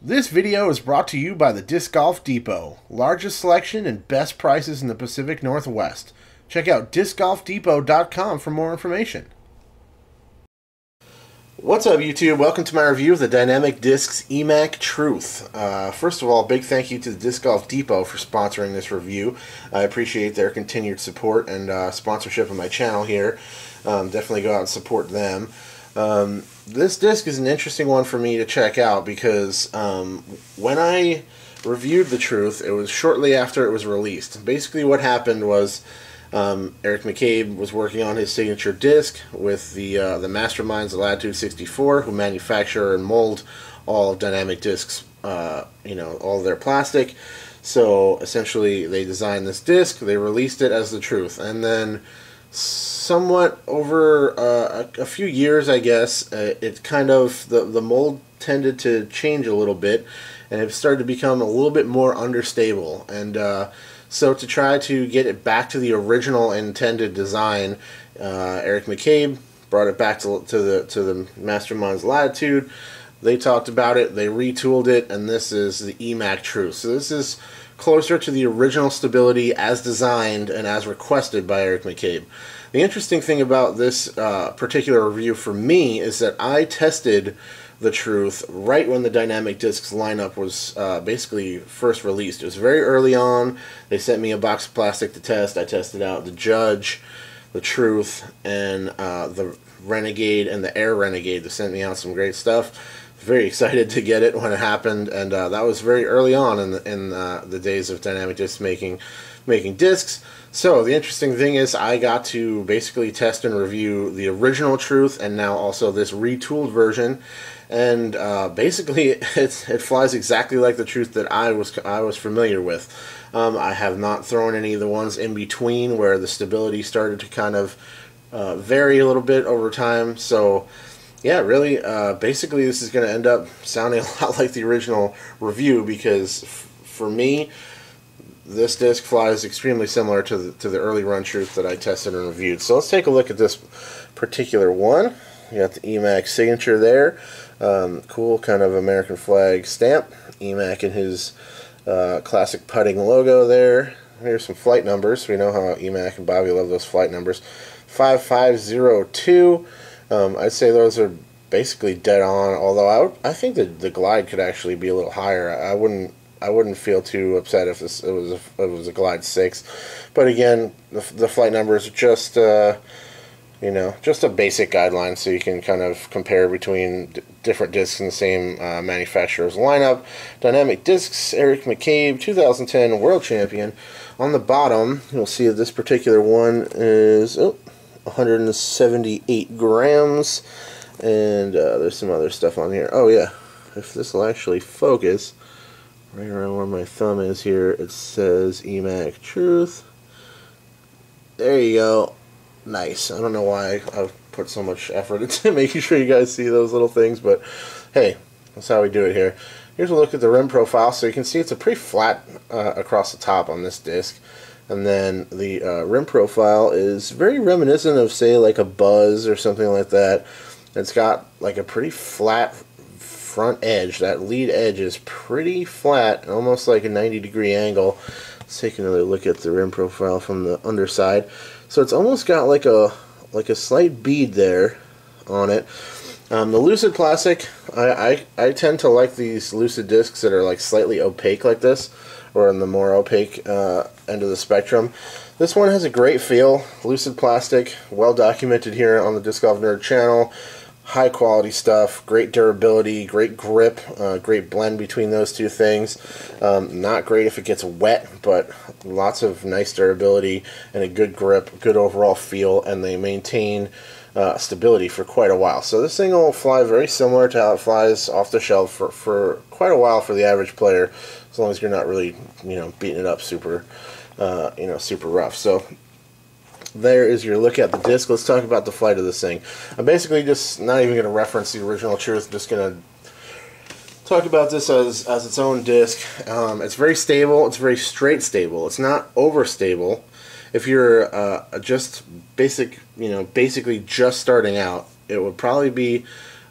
This video is brought to you by the Disc Golf Depot, largest selection and best prices in the Pacific Northwest. Check out discgolfdepot.com for more information. What's up, YouTube? Welcome to my review of the Dynamic Discs Emac Truth. First of all, big thank you to the Disc Golf Depot for sponsoring this review. I appreciate their continued support and sponsorship of my channel here. Definitely go out and support them. This disc is an interesting one for me to check out because when I reviewed the Truth, it was shortly after it was released. Basically what happened was Eric McCabe was working on his signature disc with the masterminds at Latitude 64, who manufacture and mold all dynamic discs, all of their plastic. So essentially they designed this disc, they released it as the Truth, and then somewhat over a few years, I guess, it kind of, the mold tended to change a little bit, and it started to become a little bit more understable. And so to try to get it back to the original intended design, Eric McCabe brought it back to the Masterminds Latitude. They talked about it, they retooled it, and this is the Emac Truth. So this is closer to the original stability as designed and as requested by Eric McCabe. The interesting thing about this particular review for me is that I tested the Truth right when the Dynamic Discs lineup was basically first released. It was very early on. They sent me a box of plastic to test. I tested out the Judge, the Truth, and the Renegade and the Air Renegade. They sent me out some great stuff. Very excited to get it when it happened, and that was very early on in the days of Dynamic Discs making discs. So the interesting thing is I got to basically test and review the original Truth and now also this retooled version, and basically it flies exactly like the Truth that I was familiar with. I have not thrown any of the ones in between where the stability started to kind of vary a little bit over time. So yeah, really, basically this is going to end up sounding a lot like the original review because for me, this disc flies extremely similar to the early run Truth that I tested and reviewed. So let's take a look at this particular one. You got the Emac Signature there. Cool kind of American flag stamp. Emac and his classic putting logo there. Here's some flight numbers. We know how Emac and Bobby love those flight numbers. 5502. I'd say those are basically dead on, although I think that the glide could actually be a little higher. I wouldn't feel too upset if it was a glide 6, but again, the flight numbers are just just a basic guideline, so you can kind of compare between different discs in the same manufacturer's lineup. Dynamic Discs, Eric McCabe, 2010 World Champion. On the bottom, you'll see that this particular one is 178 grams, and there's some other stuff on here. Oh yeah, if this will actually focus, right around where my thumb is here, it says Emac Truth. There you go. Nice. I don't know why I've put so much effort into making sure you guys see those little things, but hey, that's how we do it here. Here's a look at the rim profile. So you can see it's a pretty flat across the top on this disc. And then the rim profile is very reminiscent of, say, like a Buzz or something like that. It's got like a pretty flat front edge. That lead edge is pretty flat, almost like a 90-degree angle. Let's take another look at the rim profile from the underside. So it's almost got like a slight bead there on it. The Lucent plastic, I tend to like these Lucent discs that are like slightly opaque like this, or in the more opaque end of the spectrum. This one has a great feel. Lucent plastic, well documented here on the Disc Golf Nerd channel. High quality stuff, great durability, great grip, great blend between those two things. Not great if it gets wet, but lots of nice durability and a good grip, good overall feel, and they maintain stability for quite a while. So this thing will fly very similar to how it flies off the shelf for quite a while for the average player, as long as you're not really beating it up super super rough. So there is your look at the disc. Let's talk about the flight of this thing. I'm basically just not even going to reference the original Truth. I'm just going to talk about this as its own disc. It's very stable. It's very straight stable. It's not overstable. If you're just basically just starting out, it would probably be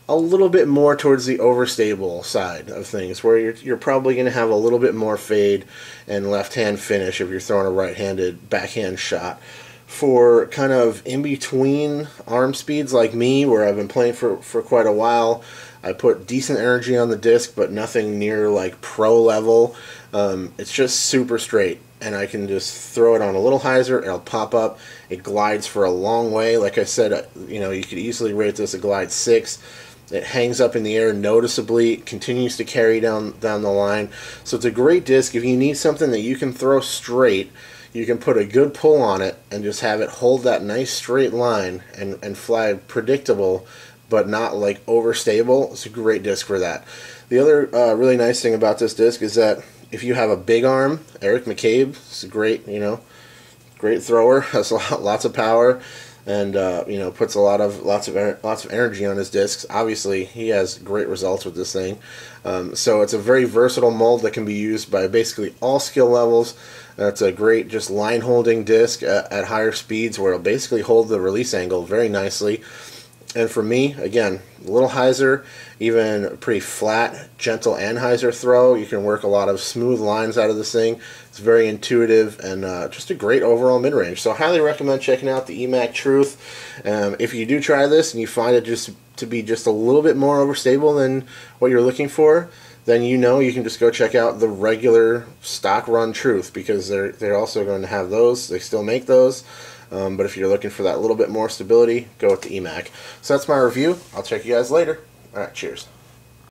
a little bit more towards the overstable side of things, where you're probably going to have a little bit more fade and left-hand finish if you're throwing a right-handed backhand shot. For kind of in-between arm speeds like me, where I've been playing for quite a while, I put decent energy on the disc, but nothing near like pro level. It's just super straight, and I can just throw it on a little hyzer, it'll pop up, it glides for a long way. Like I said, you know, you could easily rate this a glide 6. It hangs up in the air noticeably, continues to carry down the line. So it's a great disc. If you need something that you can throw straight, you can put a good pull on it and just have it hold that nice straight line and fly predictable, but not like overstable. It's a great disc for that. The other really nice thing about this disc is that if you have a big arm, Eric McCabe is a great, you know, great thrower, has lots of power, and you know, puts lots of energy on his discs. Obviously, he has great results with this thing. So it's a very versatile mold that can be used by basically all skill levels. It's a great just line holding disc at higher speeds, where it'll basically hold the release angle very nicely. And for me, again, a little hyzer, even a pretty flat, gentle anhyzer throw. You can work a lot of smooth lines out of this thing. It's very intuitive and just a great overall mid-range. So I highly recommend checking out the Emac Truth. If you do try this and you find it just to be just a little bit more overstable than what you're looking for, then you know you can just go check out the regular stock run Truth, because they're also going to have those. They still make those. But if you're looking for that little bit more stability, go with the Emac. So that's my review. I'll check you guys later. Alright, cheers.